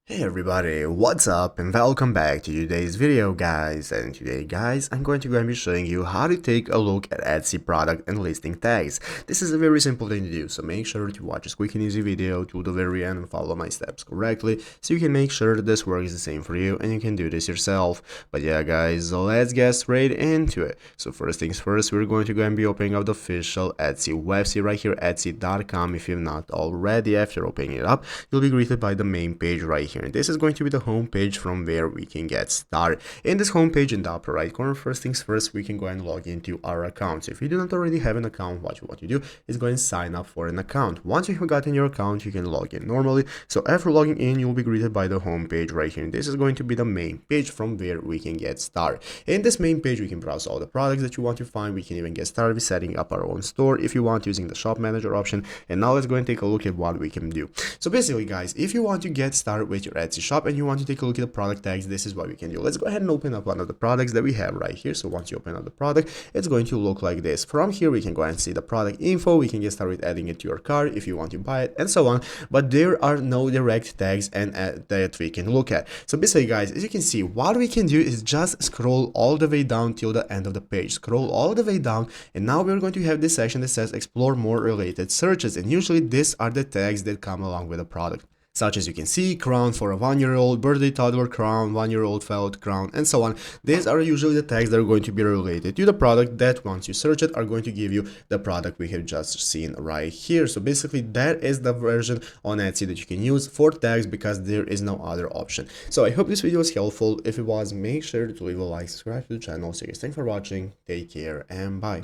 Hey everybody, what's up and welcome back to today's video guys. And today guys, I'm going to be showing you how to take a look at Etsy product and listing tags. This is a very simple thing to do, so make sure to watch this quick and easy video to the very end and follow my steps correctly so you can make sure that this works the same for you and you can do this yourself. But yeah guys, let's get straight into it. So first things first, we're going to go and be opening up the official Etsy website right here, etsy.com. If you've not already, after opening it up, you'll be greeted by the main page right here. And this is going to be the home page from where we can get started. In this home page in the upper right corner, first things first, we can go and log into our account. So if you do not already have an account, what you do is go and sign up for an account. Once you have gotten your account, you can log in normally. So after logging in, you'll be greeted by the home page right here. And this is going to be the main page from where we can get started. In this main page, we can browse all the products that you want to find. We can even get started with setting up our own store if you want, using the shop manager option. And now let's go and take a look at what we can do. So basically guys, if you want to get started with your Etsy shop and you want to take a look at the product tags, this is what we can do. Let's go ahead and open up one of the products that we have right here. So once you open up the product, it's going to look like this. From here, we can go and see the product info. We can get started with adding it to your cart if you want to buy it and so on. But there are no direct tags and that we can look at. So basically guys, as you can see, what we can do is just scroll all the way down till the end of the page. Scroll all the way down, and now we're going to have this section that says explore more related searches, and usually these are the tags that come along with the product, such as you can see, crown for a 1-year-old, birthday toddler crown, 1-year-old felt crown, and so on. These are usually the tags that are going to be related to the product that once you search it are going to give you the product we have just seen right here. So basically that is the version on Etsy that you can use for tags because there is no other option. So I hope this video was helpful. If it was, make sure to leave a like, subscribe to the channel. So guys, thanks for watching, take care and bye.